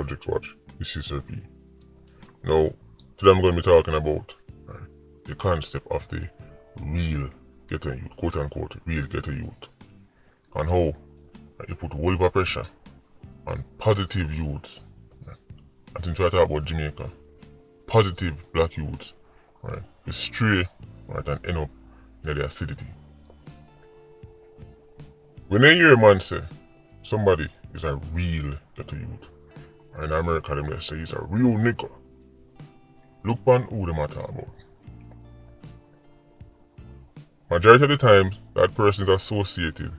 Projects Watch. This is Sir P. Now, today I'm going to be talking about the concept of the real ghetto youth, quote unquote, real ghetto youth, and how it put a whole lot of pressure on positive youths. And since we talk about Jamaica, positive black youths, right, is stray, right, and end up in the acidity. When you hear a man say somebody is a real ghetto youth, in America them they say he's a real nigga, look on who them are talking about. Majority of the time, that person is associated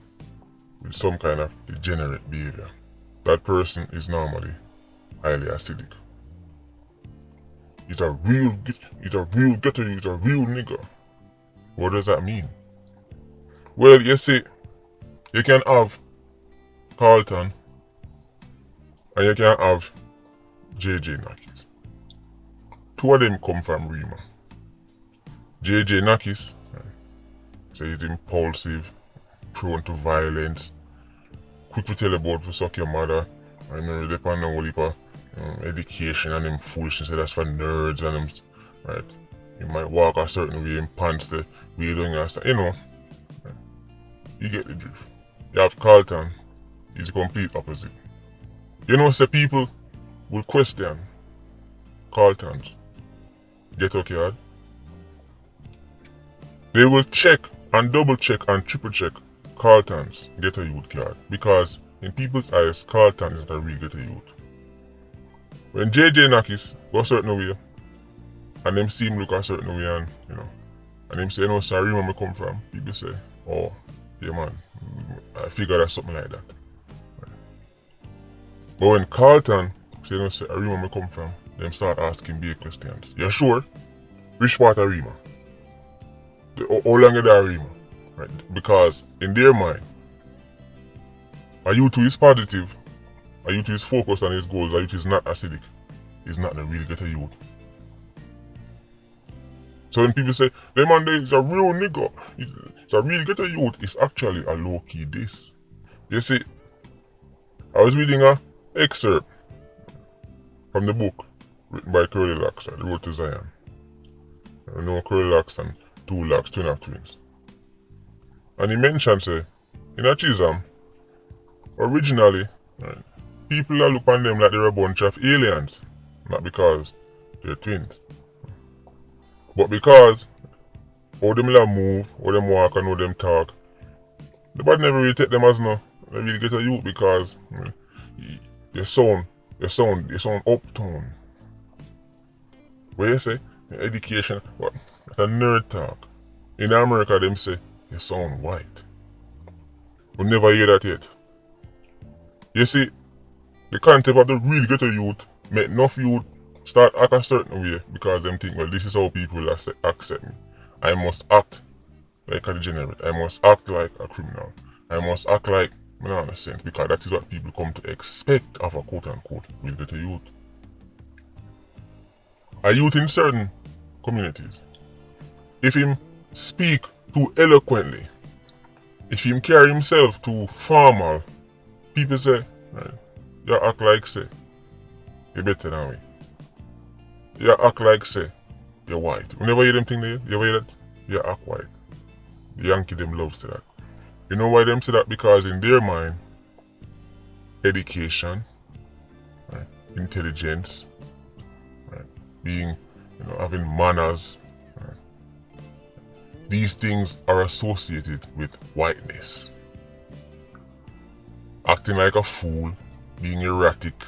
with some kind of degenerate behavior. That person is normally highly acidic. He's a real ghetto youth, he's a real nigga. What does that mean? Well, you see, you can have Carlton and you can have JJ Nakis. Two of them come from Rima. JJ Nakis, so he's impulsive, prone to violence, quick to tell about to suck your mother, and really depend on what education and them foolishness, so that's for nerds and them, right? You might walk a certain way in pants the way you doing that, you know. Right? You get the drift. You have Carlton, he's the complete opposite. You know, say people will question Carlton's ghetto card. They will check and double check and triple check Carlton's ghetto youth card, because in people's eyes, Carlton isn't a real ghetto youth. When JJ Nakis go a certain way, and them see him look a certain way, and and them say, no, sorry, where I come from, people say, oh, yeah man, I figure that's something like that. Right. But when Carlton say, no, sorry, where I come from, them start asking big questions. You sure? Which part of Rima? How long is that Rima? Right? Because in their mind, a youth who is positive, a youth who is focused on his goals, a youth who is not acidic, is not the real ghetto youth. So when people say, the man there is a real nigga, it's a real ghetto youth, it's actually a low-key diss. You see, I was reading an excerpt from the book written by Curly Locks, The Road to Zion. I know Curly Locks and Two Locks, twin of twins. And he mentioned, say, in a Chisholm, originally, right, people look on them like they're a bunch of aliens, not because they're twins, but because how them move, how them walk and how them talk. The bad never really take them as no really get a youth, because you sound uptown. Where you say education, what? That's a nerd talk. In America, them say you sound white. We never hear that yet. You see, the concept of the real ghetto youth make enough youth start act a certain way, because them think, well, this is how people accept me. I must act like a degenerate. I must act like a criminal. I must act like I don't understand, because that is what people come to expect of a quote-unquote real ghetto youth. A youth in certain communities, if him speak too eloquently, if him carry himself too formal, people say, right, you act like say, you better than me. You act like say, you're white. You never hear them thing there? You ever hear that? You act white. The Yankee them loves to that. You know why them say that? Because in their mind, education, right, intelligence, right, being, having manners, right, these things are associated with whiteness. Acting like a fool, being erratic,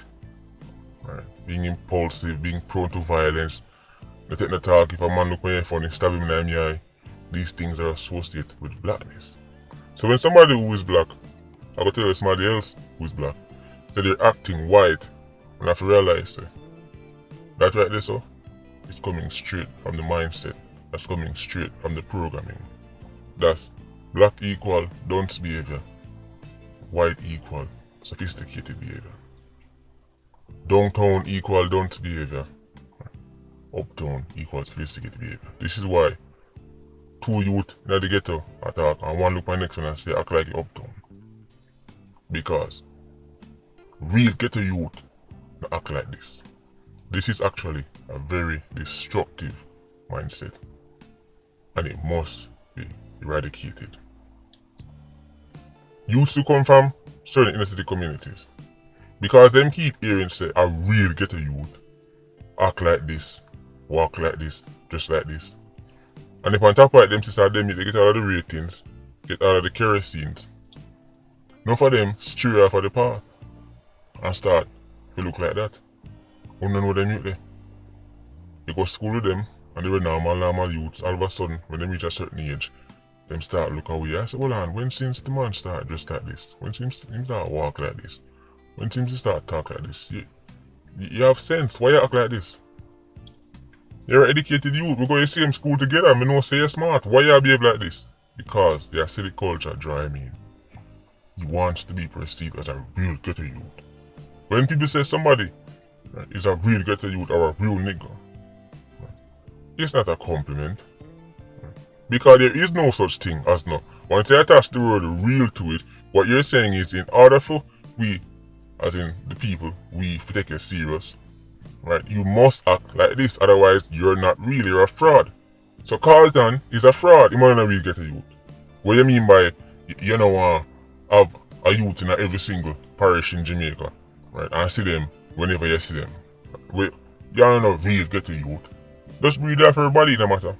right, being impulsive, being prone to violence. They take the talk, if a man look at you funny, stab him in the eye. These things are associated with blackness. So when somebody who is black, I go tell you somebody else who is black, so they're acting white, and I have to realize that right there, so it's coming straight from the mindset. That's coming straight from the programming. That's black equal dunce behavior, white equal sophisticated behavior, downtown equal dunce behavior, uptown equal sophisticated behavior. This is why two youth in the ghetto attack and one look my next one and say act like you uptown. Because real ghetto youth not act like this. This is actually a very destructive mindset, and it must be eradicated. Used to come from certain inner city communities, because them keep hearing say a real ghetto youth act like this, walk like this, dress like this. And if on top of it, them sister them they get all of the ratings, get all of the kerosenes. None of them stray off of the path and start to look like that. You don't know them youth there. You go to school with them and they were normal youths. All of a sudden, when they reach a certain age, them start look away. I say, hold on, when since the man start dress like this? When since him start walk like this? When since he start talk like this? You have sense. Why you act like this? You're an educated youth. We go to the same school together. I know say you're smart. Why you behave like this? Because the acidic culture drive him in. He wants to be perceived as a real ghetto youth. When people say somebody is a real ghetto youth or a real nigga, it's not a compliment. Because there is no such thing as no. Once you attach the word real to it, what you're saying is in order for we, as in the people, we take it serious, right? You must act like this, otherwise you're not real, you're a fraud. So Carlton is a fraud, he might not really get a youth. What you mean by, you know, have a youth in every single parish in Jamaica, right? And see them whenever you see them. You don't know real get a youth. Just breathe there for everybody, no matter.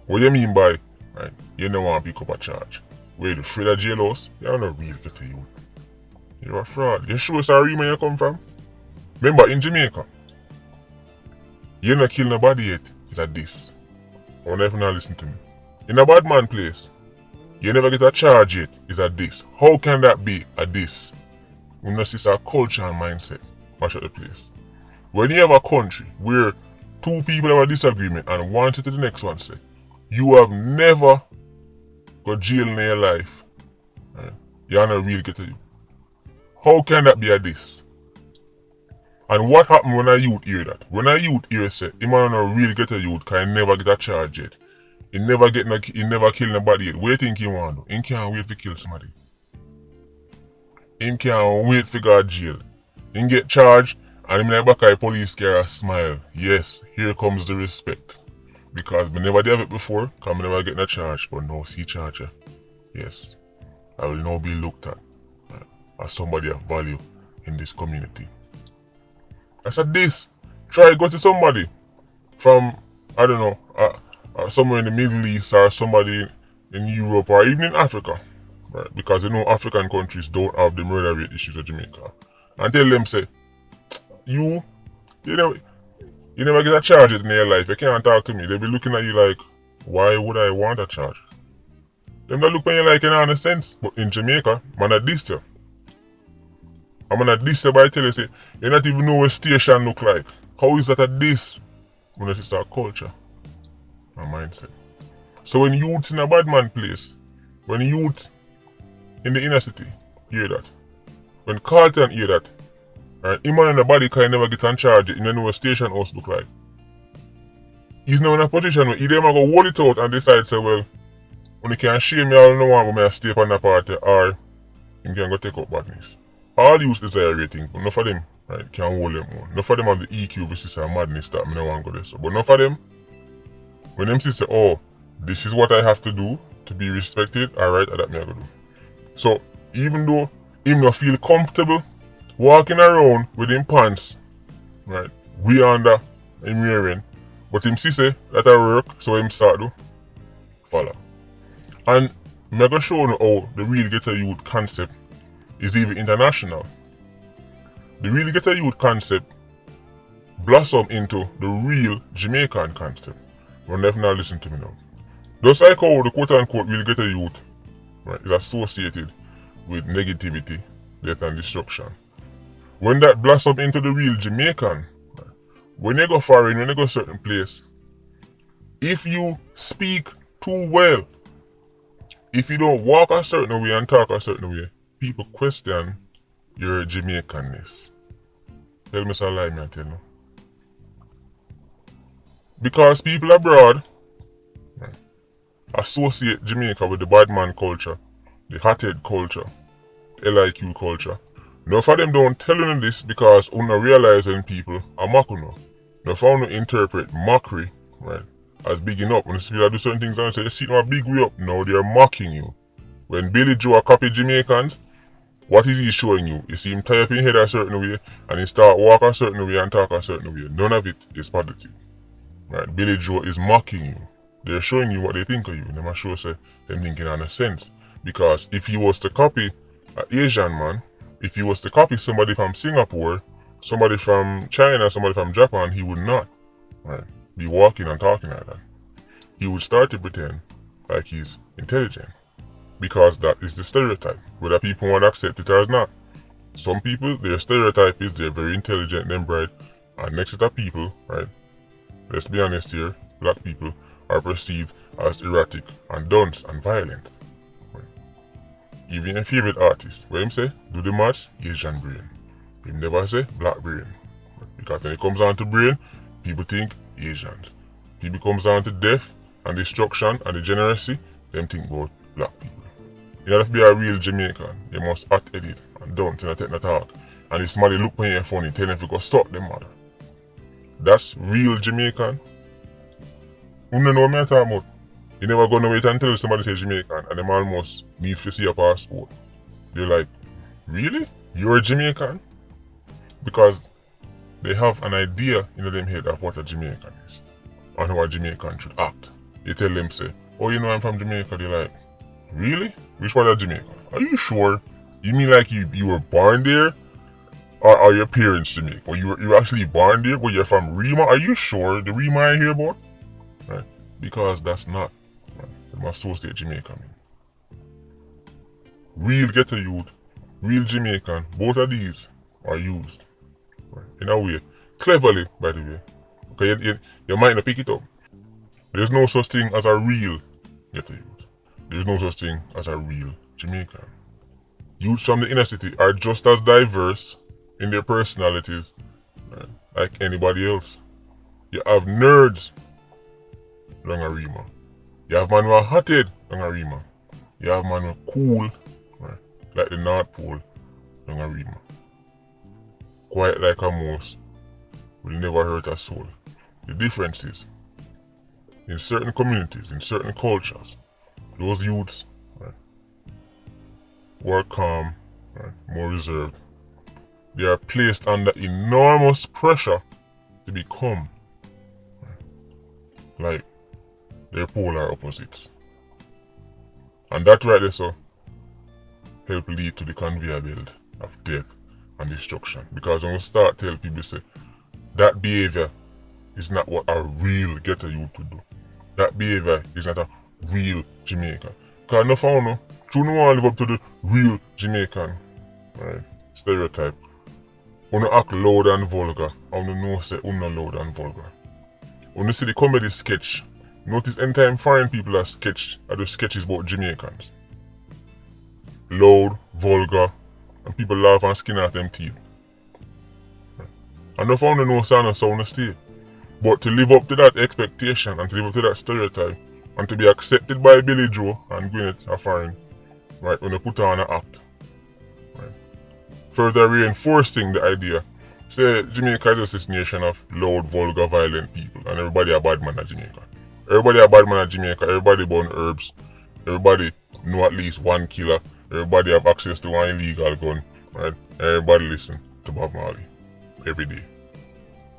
What you mean by, right, you don't want to pick up a charge. Where you afraid of jailhouse, you don't know real get a youth. You're a fraud. You sure it's a real where you come from? Remember, in Jamaica, you not kill nobody yet, it's a diss. I wonder if you not listen to me. In a bad man place, you never get a charge yet, it's a diss. How can that be a diss? We know it's a culture and mindset. Mash up the place. When you have a country where two people have a disagreement and one to the next one say, you have never got jail in your life, right? You're not real get to you. How can that be a diss? And what happened when a youth hear that? When a youth hear say, he might not really get a youth because he never get a charge yet. He never kill nobody yet. What do you think he want to do? He can't wait to kill somebody. He can't wait to go to jail. He get charged and him like back at police car smile. Yes, here comes the respect. Because we never did it before, because we never get a charge, but now see charger. Yes, I will now be looked at as somebody of value in this community. I said this, try to go to somebody from, I don't know, somewhere in the Middle East or somebody in Europe or even in Africa, right? Because you know African countries don't have the murder rate issues of Jamaica. And tell them say, you never get a charge in your life, you can't talk to me. They'll be looking at you like, why would I want a charge? Them not look at you like you don't have sense. But in Jamaica, man a diss you. I'm gonna diss you by tell you say, you not even know what station look like. How is that a diss? When it's our culture and mindset. So when youths in a bad man place, when youths in the inner city hear that, when Carlton hear that, and him and the body can never get on charge, you know what station house look like. He's now in a position where either go hold it out and decide say, well, when he can shame me all no one but I stay on the party, or he can go take up badness. All youths desire rating, but none of them right, can hold them on. None of them have the EQ versus a madness that I don't want to go there. So, but none of them, when them say, oh, this is what I have to do to be respected, alright, that me I go do. So, even though him not feel comfortable walking around with him pants, right, we under him wearing, but him see say that I work, so him start do follow. And I'm going to show you how the real ghetto youth concept is even international. The real ghetto youth concept blossom into the real Jamaican concept. But never now listen to me now. Just like how the quote unquote real ghetto youth, right, is associated with negativity, death and destruction. When that blossom into the real Jamaican, right, when you go foreign, when you go certain place, if you speak too well, if you don't walk a certain way and talk a certain way, people question your Jamaicanness. Tell me some lie, man, tell you. Because people abroad, right, associate Jamaica with the bad man culture, the hothead culture, LIQ culture. Enough of them don't tell you this because you don't realize when people are mocking you. Enough of you interpret mockery, right, as bigging up. When you see people do certain things and say, you see them a big way up, now they're mocking you. When Billy Joe copy Jamaicans, what is he showing you? You see him tie up in head a certain way and he start walk a certain way and talk a certain way. None of it is positive. Right? Billy Joe is mocking you. They're showing you what they think of you. They must show say them thinking on a sense. Because if he was to copy an Asian man, if he was to copy somebody from Singapore, somebody from China, somebody from Japan, he would not, right, be walking and talking like that. He would start to pretend like he's intelligent. Because that is the stereotype, whether people want to accept it or not. Some people, their stereotype is they're very intelligent and bright, and next set of people, right, let's be honest here, black people are perceived as erratic and dunce and violent. Right? Even your favorite artist, what him say, do the maths, Asian brain. He never say black brain. Because when it comes down to brain, people think Asians. If it comes down to death and destruction and degeneracy, them think about black people. In order to be a real Jamaican, you must hot-headed and dunce and take no talk. And if somebody look when you're funny, tell them if you go stop them mother. That's real Jamaican. You don't know what I'm talking about. You never gonna wait until somebody say Jamaican and them almost need to see a passport. They're like, really? You're a Jamaican? Because they have an idea in them head of what a Jamaican is and how a Jamaican should act. You tell them say, oh, you know I'm from Jamaica. They're like, really? Which part of Jamaica? Are you sure? You mean like you were born there? Or are your parents Jamaican? Or you were actually born there, but you're from Rima? Are you sure the Rima I hear about? Right? Because that's not. Right? They must associate Jamaica mean. Real ghetto youth, real Jamaican, both of these are used. Right? In a way. Cleverly, by the way. Okay, you might not pick it up. There's no such thing as a real ghetto youth. There's no such thing as a real Jamaican. Youths from the inner city are just as diverse in their personalities, right, like anybody else. You have nerds down a Rima. You have man who are hot-head down a Rima. You have man who are cool, right, like the North Pole down a Rima. Quiet like a mouse, will never hurt a soul. The difference is, in certain communities, in certain cultures, those youths, right, who are calm, right, more reserved, they are placed under enormous pressure to become, right, like their polar opposites. And that right there so help lead to the conveyor belt of death and destruction. Because when we start tell people say that behavior is not what a real ghetto youth would do. That behavior is not a real Jamaican. Because no found no, true no want to live up to the real Jamaican, right, stereotype. When you act loud and vulgar, and you know say you not loud and vulgar. When you see the comedy sketch, notice anytime foreign people are sketched, are the sketches about Jamaicans. Loud, vulgar, and people laugh and skin at them teeth. Right. And no found no sound and sound stay. But to live up to that expectation and to live up to that stereotype and to be accepted by Billy Joe and Gwyneth a foreign, right, when you put on an act. Right. Further reinforcing the idea, say Jamaica is just this nation of loud, vulgar, violent people and everybody a bad man at Jamaica. Everybody a bad man at Jamaica, everybody burn herbs, everybody know at least one killer, everybody have access to one illegal gun, right? Everybody listen to Bob Marley every day.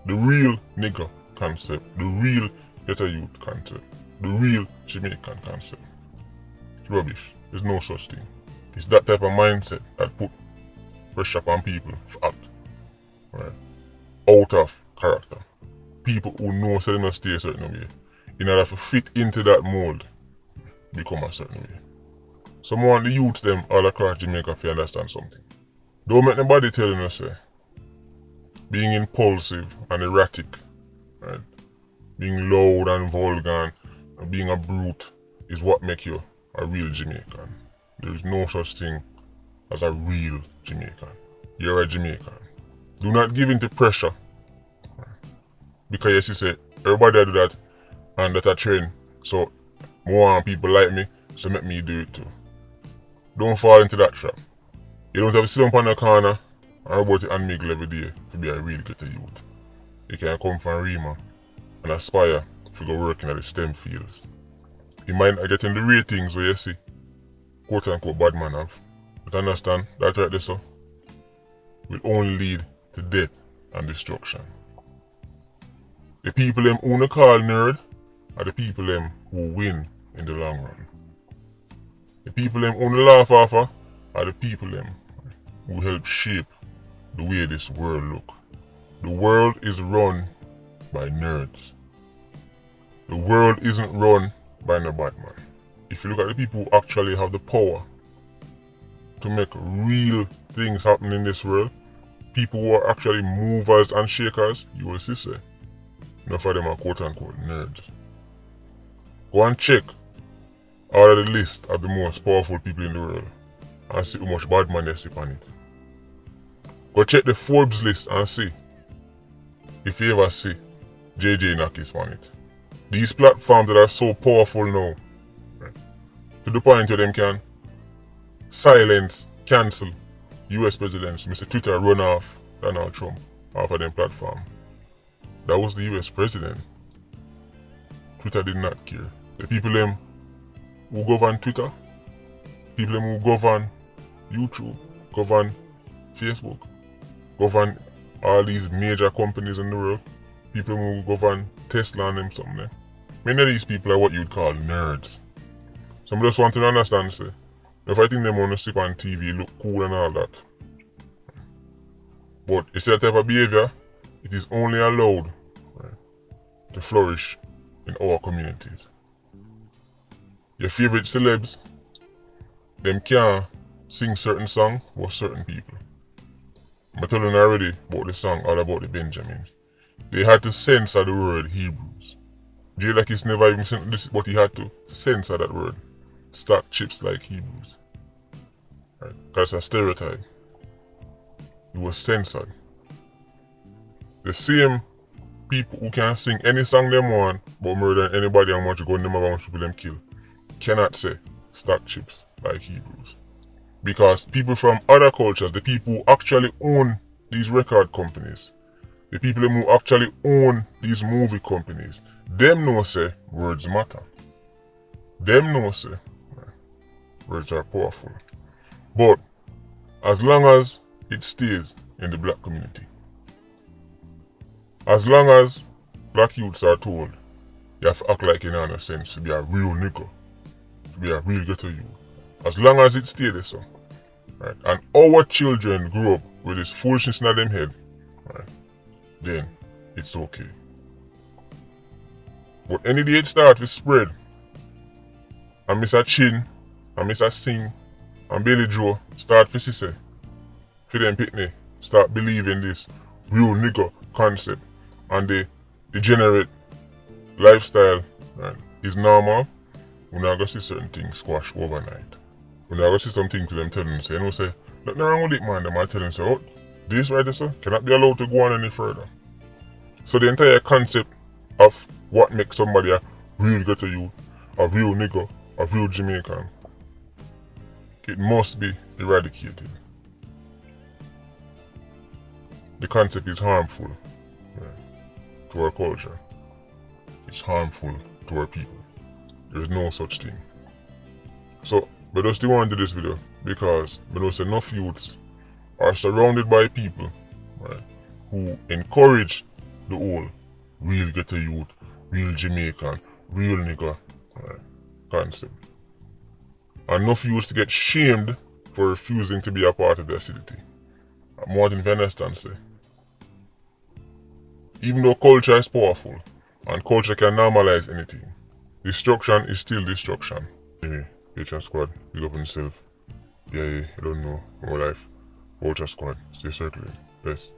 The real nigger concept, the real ghetto youth concept, the real Jamaican concept. It's rubbish. There's no such thing. It's that type of mindset that put pressure on people to act, right, out of character. People who know so they must stay a certain way in order to fit into that mold, become a certain way. So I want the youths them all across Jamaica to understand something. Don't make nobody tell you say being impulsive and erratic, right, being loud and vulgar and being a brute is what make you a real Jamaican. There is no such thing as a real Jamaican. You're a Jamaican. Do not give in to pressure. Right? Because yes, you say everybody do that and that's a trend. So more people like me, so make me do it too. Don't fall into that trap. You don't have to sit up on the corner and about it and make every day to be a real ghetto youth. He can come from Rima and aspire to go working at the STEM fields. He might not get in the ratings where you see quote unquote bad man have. But understand that right there, so will only lead to death and destruction. The people them who no call nerd are the people them who win in the long run. The people them who no laugh off are the people them who help shape the way this world look. The world is run by nerds. The world isn't run by no Batman. If you look at the people who actually have the power to make real things happen in this world, people who are actually movers and shakers, you will see say, enough of them are quote unquote nerds. Go and check all of the list of the most powerful people in the world and see how much Batman they see on it. Go check the Forbes list and see if you ever see JJ Nakis on it. These platforms that are so powerful now, right, to the point where them can silence, cancel US presidents. Mr. Twitter run off Donald Trump off of them platform. That was the US president. Twitter did not care. The people them who govern Twitter, people them who govern YouTube, govern Facebook, govern all these major companies in the world, people who govern Tesla and them something there. Many of these people are what you'd call nerds. Some just want to understand, say, if I think them want to sit on TV, look cool and all that. But it's that type of behavior, it is only allowed, right, to flourish in our communities. Your favorite celebs, them can't sing certain songs for certain people. I'm telling you already about the song all about the Benjamins. They had to censor the word Hebrews. Jadakiss never even said this, but he had to censor that word. Stack chips like Hebrews. Right? Because it's a stereotype. It was censored. The same people who can sing any song them want but murder anybody and want to go in them about how much people them kill cannot say stack chips like Hebrews. Because people from other cultures, the people who actually own these record companies, the people who actually own these movie companies, them know say words matter. Them know say words are powerful. But as long as it stays in the black community, as long as black youths are told you have to act like you know no sense to be a real nigga, to be a real ghetto youth, as long as it stays there, so, right, and our children grow up with this foolishness in them head, right, then it's okay. But any day it starts to spread, and Mr. Chin, and Mr. Singh, and Billy Joe start to say, for them picnic, start believing this real nigga concept, and the degenerate lifestyle, right, is normal, we're not going to see certain things squash overnight. We're not going to see something to them telling them, say, you know, say, nothing wrong with it, man. They might tell them, say, oh, this right there, sir, cannot be allowed to go on any further. So the entire concept of what makes somebody a real ghetto youth, a real nigga, a real Jamaican, it must be eradicated. The concept is harmful, right, to our culture. It's harmful to our people. There is no such thing. So, but I still want to do this video because I know enough youths are surrounded by people, right, who encourage the whole real ghetto youth, real Jamaican, real nigga, right, concept. And enough youths get shamed for refusing to be a part of the acidity. Martin Van Eston say, even though culture is powerful and culture can normalize anything, destruction is still destruction. Anyway, Patreon Squad, big up on yourself. Yeah, you don't know, more life. Vulture Squad, stay circling. Bless.